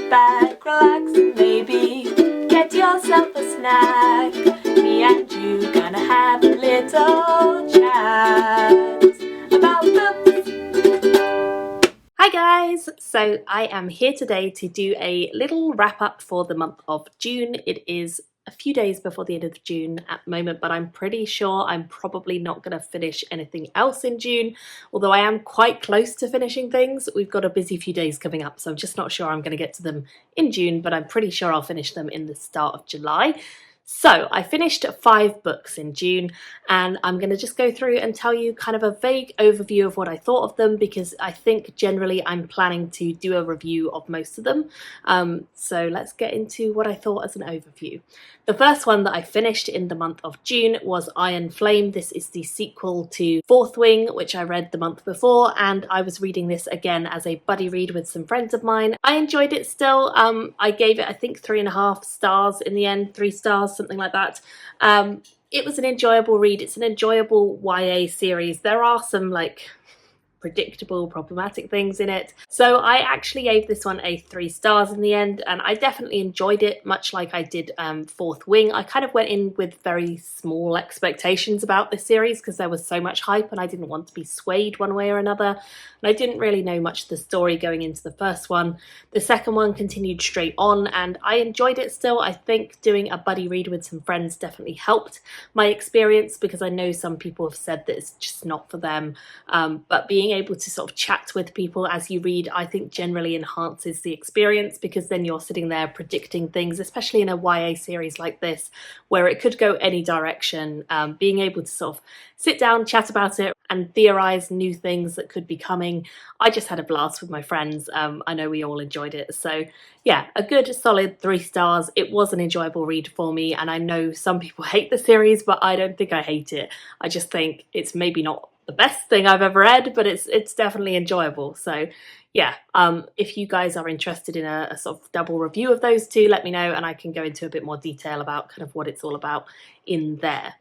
back, relax, and maybe get yourself a snack. Me and you gonna have a little chat about books. Hi guys! So I am here today to do a little wrap up for the month of June. It is a few days before the end of June at the moment, but I'm pretty sure I'm probably not going to finish anything else in June, although I am quite close to finishing things. We've got a busy few days coming up, so I'm just not sure I'm going to get to them in June, but I'm pretty sure I'll finish them in the start of July. So I finished 5 books in June, and I'm going to just go through and tell you kind of a vague overview of what I thought of them, because I think generally I'm planning to do a review of most of them. So let's get into what I thought as an overview. The first one that I finished in the month of June was Iron Flame. This is the sequel to Fourth Wing, which I read the month before, and I was reading this again as a buddy read with some friends of mine. I enjoyed it still. I gave it, I think, 3.5 stars in the end, 3 stars, something like that. It was an enjoyable read. It's an enjoyable YA series. There are some like predictable, problematic things in it. So I actually gave this one a 3 stars in the end, and I definitely enjoyed it, much like I did Fourth Wing. I kind of went in with very small expectations about this series because there was so much hype and I didn't want to be swayed one way or another. And I didn't really know much of the story going into the first one. The second one continued straight on and I enjoyed it still. I think doing a buddy read with some friends definitely helped my experience, because I know some people have said that it's just not for them. But being able to sort of chat with people as you read, I think generally enhances the experience, because then you're sitting there predicting things, especially in a YA series like this, where it could go any direction. Being able to sort of sit down, chat about it, and theorize new things that could be coming. I just had a blast with my friends. I know we all enjoyed it. So yeah, a good solid 3 stars. It was an enjoyable read for me, and I know some people hate the series, but I don't think I hate it. I just think it's maybe not the best thing I've ever read, but it's definitely enjoyable. So yeah, if you guys are interested in a sort of double review of those two, let me know and I can go into a bit more detail about kind of what it's all about in there.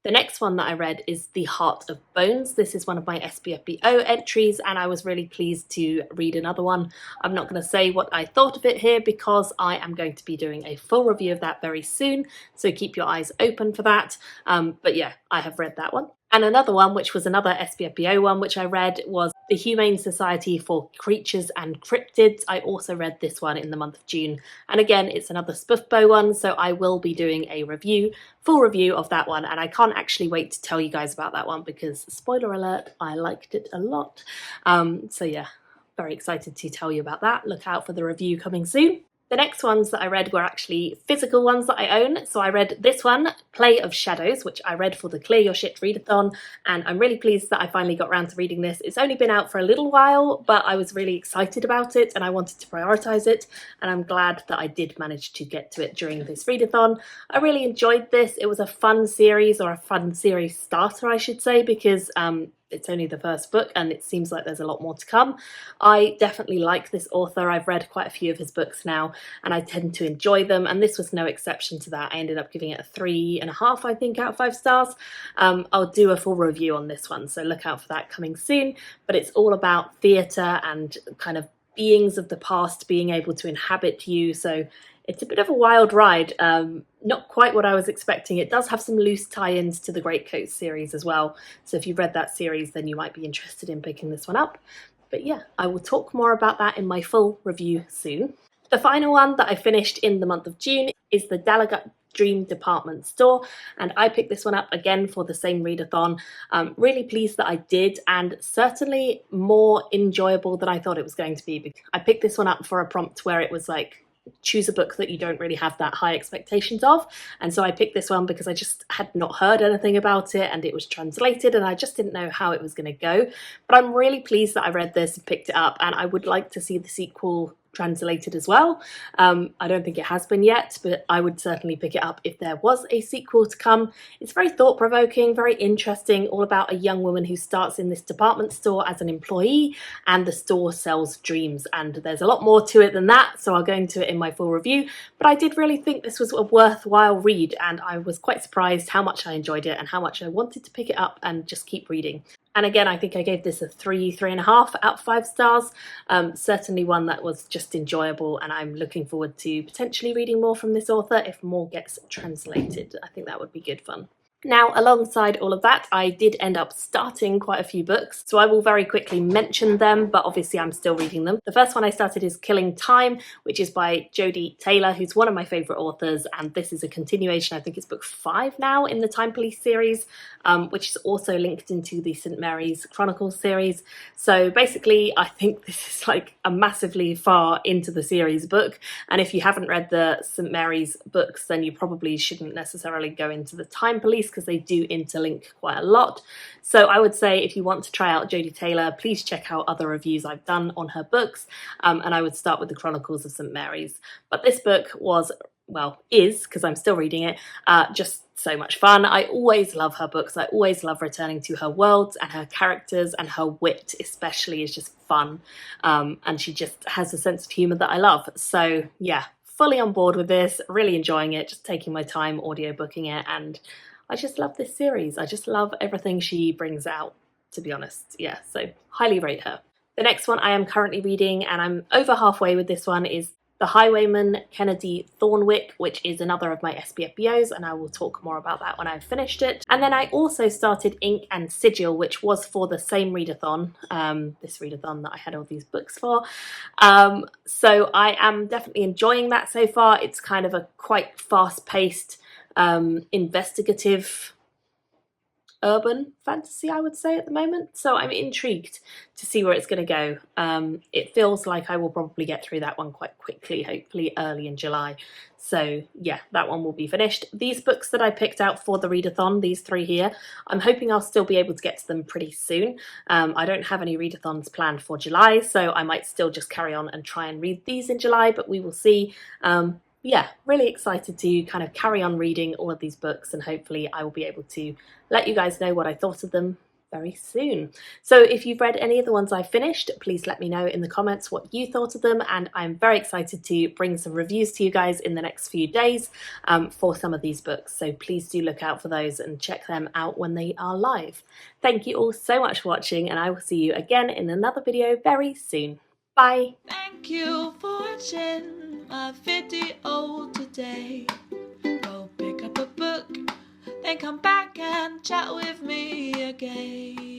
The next one that I read is The Heart of Bones. This is one of my SBFBO entries, and I was really pleased to read another one. I'm not going to say what I thought of it here because I am going to be doing a full review of that very soon, so keep your eyes open for that. But yeah, I have read that one. And another one, which was another SBFBO one, which I read, was The Humane Society for Creatures and Cryptids. I also read this one in the month of June. And again, it's another SBFBO one, so I will be doing a review, full review of that one. And I can't actually wait to tell you guys about that one because, spoiler alert, I liked it a lot. So yeah, very excited to tell you about that. Look out for the review coming soon. The next ones that I read were actually physical ones that I own. So I read this one, Play of Shadows, which I read for the Clear Your Shit readathon, and I'm really pleased that I finally got around to reading this. It's only been out for a little while, but I was really excited about it and I wanted to prioritise it, and I'm glad that I did manage to get to it during this readathon. I really enjoyed this. It was a fun series, or a fun series starter I should say, because it's only the first book and it seems like there's a lot more to come. I definitely like this author. I've read quite a few of his books now and I tend to enjoy them, and this was no exception to that. I ended up giving it a 3.5, I think, out of 5 stars. I'll do a full review on this one, so look out for that coming soon. But it's all about theatre and kind of beings of the past being able to inhabit you, so it's a bit of a wild ride. Not quite what I was expecting. It does have some loose tie-ins to the Greatcoat series as well, so if you've read that series then you might be interested in picking this one up. But yeah, I will talk more about that in my full review soon. The final one that I finished in the month of June is the Daga Dream Department Store, and I picked this one up again for the same readathon. Really pleased that I did, and certainly more enjoyable than I thought it was going to be. I picked this one up for a prompt where it was like, choose a book that you don't really have that high expectations of, and so I picked this one because I just had not heard anything about it and it was translated and I just didn't know how it was going to go. But I'm really pleased that I read this and picked it up, and I would like to see the sequel translated as well. I don't think it has been yet, but I would certainly pick it up if there was a sequel to come. It's very thought-provoking, very interesting, all about a young woman who starts in this department store as an employee, and the store sells dreams, and there's a lot more to it than that, so I'll go into it in my full review. But I did really think this was a worthwhile read, and I was quite surprised how much I enjoyed it and how much I wanted to pick it up and just keep reading. And again, I think I gave this a 3.5 out of 5 stars. Certainly one that was just enjoyable, and I'm looking forward to potentially reading more from this author if more gets translated. I think that would be good fun. Now, alongside all of that, I did end up starting quite a few books, so I will very quickly mention them, but obviously I'm still reading them. The first one I started is Killing Time, which is by Jodie Taylor, who's one of my favourite authors, and this is a continuation. I think it's book 5 now in the Time Police series, which is also linked into the St Mary's Chronicles series. So basically, I think this is like a massively far into the series book, and if you haven't read the St Mary's books, then you probably shouldn't necessarily go into the Time Police, because they do interlink quite a lot. So I would say if you want to try out Jodie Taylor, please check out other reviews I've done on her books, and I would start with the Chronicles of St Mary's. But this book was, well, is, because I'm still reading it, just so much fun. I always love her books. I always love returning to her worlds, and her characters and her wit especially is just fun, and she just has a sense of humour that I love. So yeah, fully on board with this, really enjoying it, just taking my time audiobooking it, and I just love this series. I just love everything she brings out, to be honest. Yeah, so highly rate her. The next one I am currently reading, and I'm over halfway with this one, is The Highwayman Kennedy Thornwick, which is another of my SPFBOs, and I will talk more about that when I've finished it. And then I also started Ink and Sigil, which was for the same readathon, this readathon that I had all these books for. So I am definitely enjoying that so far. It's kind of a quite fast-paced, investigative urban fantasy, I would say, at the moment. So I'm intrigued to see where it's going to go. It feels like I will probably get through that one quite quickly, hopefully early in July. So yeah, that one will be finished. These books that I picked out for the readathon, these 3 here, I'm hoping I'll still be able to get to them pretty soon. I don't have any readathons planned for July, so I might still just carry on and try and read these in July, but we will see. Yeah, really excited to kind of carry on reading all of these books, and hopefully I will be able to let you guys know what I thought of them very soon. So if you've read any of the ones I've finished, please let me know in the comments what you thought of them, and I'm very excited to bring some reviews to you guys in the next few days for some of these books, so please do look out for those and check them out when they are live. Thank you all so much for watching, and I will see you again in another video very soon. Bye! Thank you for watching my video today. Go pick up a book, then come back and chat with me again.